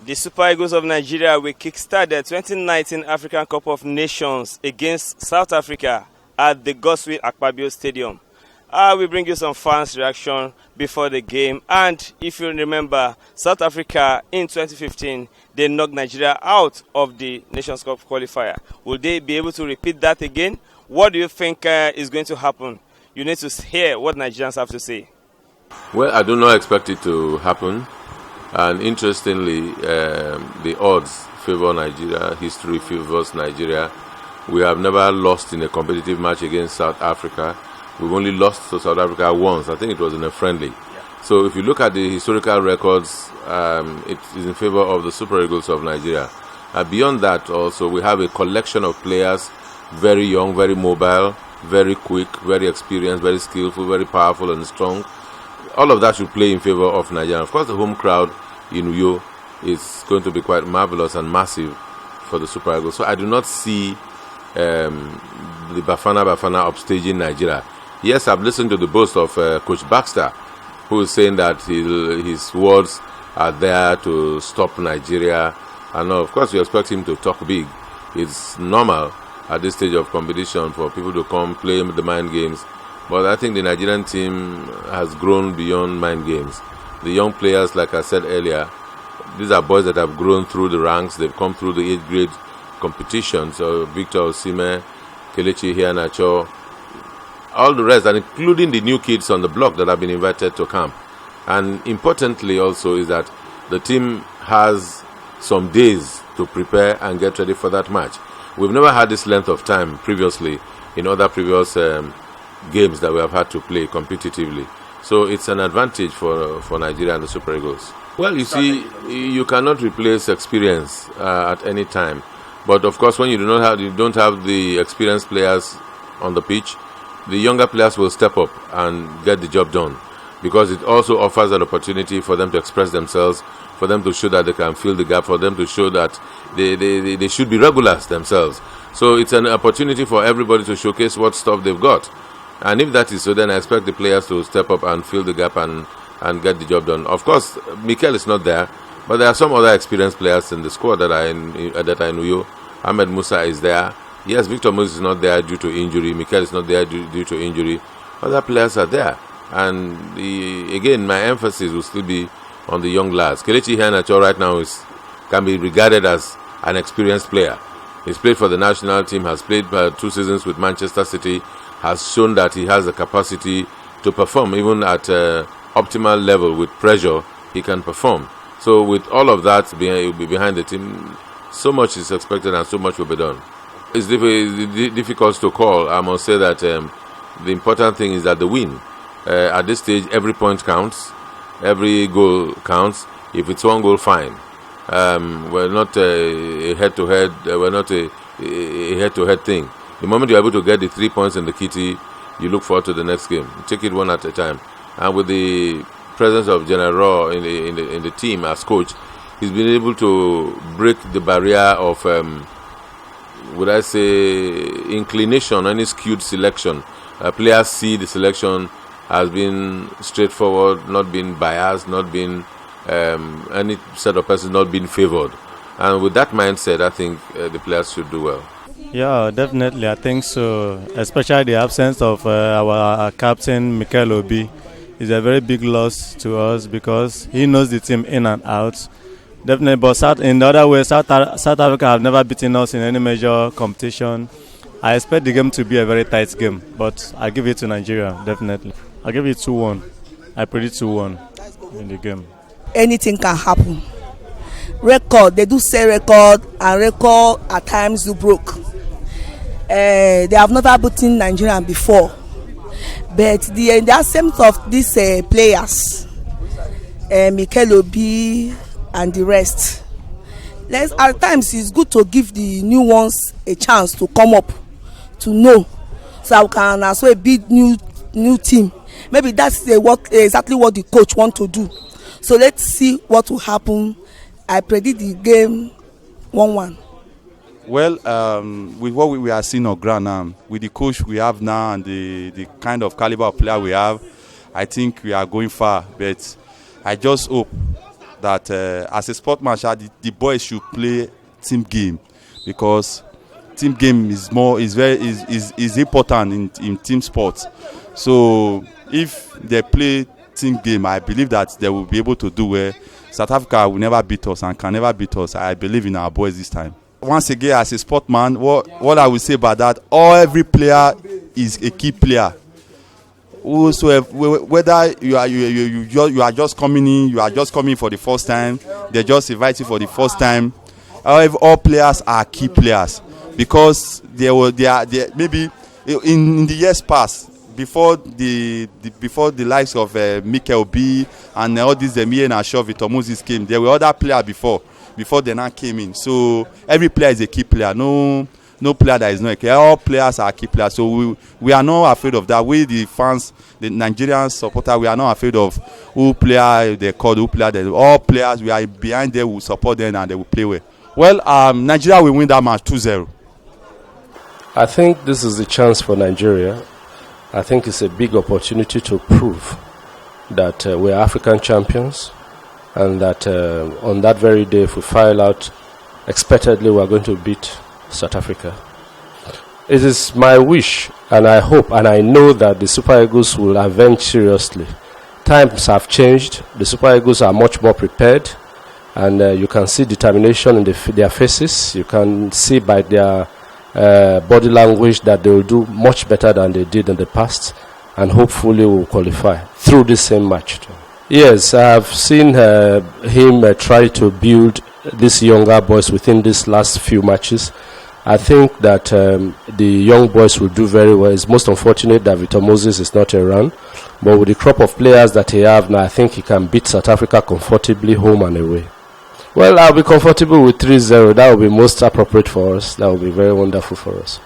The Super Eagles of Nigeria will kickstart the 2019 African Cup of Nations against South Africa at the Godswill Akpabio Stadium. I will bring you some fans' reaction before the game. And if you remember, South Africa in 2015, they knocked Nigeria out of the Nations Cup qualifier. Will they be able to repeat that again? What do you think is going to happen? You need to hear what Nigerians have to say. Well, I do not expect it to happen. And interestingly, the odds favor Nigeria, history favors Nigeria. We have never lost in a competitive match against South Africa. We've only lost to South Africa once. I think it was in a friendly. Yeah. So if you look at the historical records, it is in favor of the Super Eagles of Nigeria. Beyond that also, we have a collection of players, very young, very mobile, very quick, very experienced, very skillful, very powerful and strong. All of that should play in favor of Nigeria. Of course, the home crowd in Uyo is going to be quite marvelous and massive for the Super Eagles. So I do not see the Bafana upstaging Nigeria. Yes, I've listened to the boast of Coach Baxter, who is saying that his words are there to stop Nigeria. And of course, we expect him to talk big. It's normal at this stage of competition for people to come play the mind games. But I think the Nigerian team has grown beyond mind games. The young players, like I said earlier, these are boys that have grown through the ranks. They've come through the 8th grade competition. So Victor Osimhen, Kelechi Iheanacho, all the rest, and including the new kids on the block that have been invited to camp. And importantly also is that the team has some days to prepare and get ready for that match. We've never had this length of time previously in other previous games that we have had to play competitively. So it's an advantage for Nigeria and the Super Eagles. Well, you see, you cannot replace experience at any time. But of course, when you don't have the experienced players on the pitch, the younger players will step up and get the job done, because it also offers an opportunity for them to express themselves, for them to show that they can fill the gap, for them to show that they should be regulars themselves. So it's an opportunity for everybody to showcase what stuff they've got. And if that is so, then I expect the players to step up and fill the gap and get the job done. Of course, Mikel is not there, but there are some other experienced players in the squad that I know. Ahmed Musa is there. Yes, Victor Moses is not there due to injury. Mikel is not there due to injury. Other players are there. And again, my emphasis will still be on the young lads. Kelechi Iheanacho right now can be regarded as an experienced player. He's played for the national team, has played 2 seasons with Manchester City, has shown that he has the capacity to perform. Even at optimal level with pressure, he can perform. So with all of that behind the team, so much is expected and so much will be done. It's difficult to call. I must say that the important thing is that the win. At this stage, every point counts. Every goal counts. If it's 1 goal, fine. We're not a head-to-head. We're not a head-to-head thing. The moment you're able to get the 3 points in the kitty, you look forward to the next game. Take it one at a time. And with the presence of General Raw in the team as coach, he's been able to break the barrier of, would I say, inclination, any skewed selection. Players see the selection has been straightforward, not been biased, not been any set of persons not being favored. And with that mindset, I think the players should do well. Yeah, definitely. I think so. Especially the absence of our captain, Mikel Obi, is a very big loss to us because he knows the team in and out. Definitely, but in the other way, South Africa have never beaten us in any major competition. I expect the game to be a very tight game, but I give it to Nigeria, definitely. I give it 2-1. I predict 2-1 in the game. Anything can happen. Record, they do say record, and record at times do broke. They have never beaten Nigeria before, but the absence of these players, Mikel Obi and the rest, at times it's good to give the new ones a chance to come up, to know, so we can as well build new team. Maybe that's exactly what the coach want to do. So let's see what will happen. I predict the game 1-1. Well, with what we are seeing on ground now, with the coach we have now and the kind of caliber of player we have, I think we are going far. But I just hope that as a sportsman, the boys should play team game, because team game is important in team sports. So if they play team game, I believe that they will be able to do well. South Africa will never beat us and can never beat us. I believe in our boys this time. Once again, as a sportsman, what I will say about that, every player is a key player. Also, whether you are just coming in, you are just coming for the first time, they just invite you for the first time. However, all players are key players, because they are maybe in the years past, before the likes of Mikel B and all these Emile and Shaw, Victor Moses came, there were other players before they now came in. So every player is a key player. No player that is not a key. All players are key players. So we are not afraid of that. We, the fans, the Nigerian supporters, we are not afraid of who player they call, who player they. All players, we are behind them, we will support them, and they will play well. Well, Nigeria will win that match 2-0. I think this is the chance for Nigeria. I think it's a big opportunity to prove that we're African champions, and that on that very day, if we file out expectedly, we're going to beat South Africa. It is my wish, and I hope, and I know that the Super Eagles will avenge seriously. Times have changed. The Super Eagles are much more prepared, and you can see determination in their faces. You can see by their body language that they will do much better than they did in the past, and hopefully will qualify through this same match. Yes, I've seen him try to build these younger boys within these last few matches. I think that the young boys will do very well. It's most unfortunate that Victor Moses is not around, but with the crop of players that he have now, I think he can beat South Africa comfortably home and away. Well, I'll be comfortable with 3-0. That will be most appropriate for us. That will be very wonderful for us.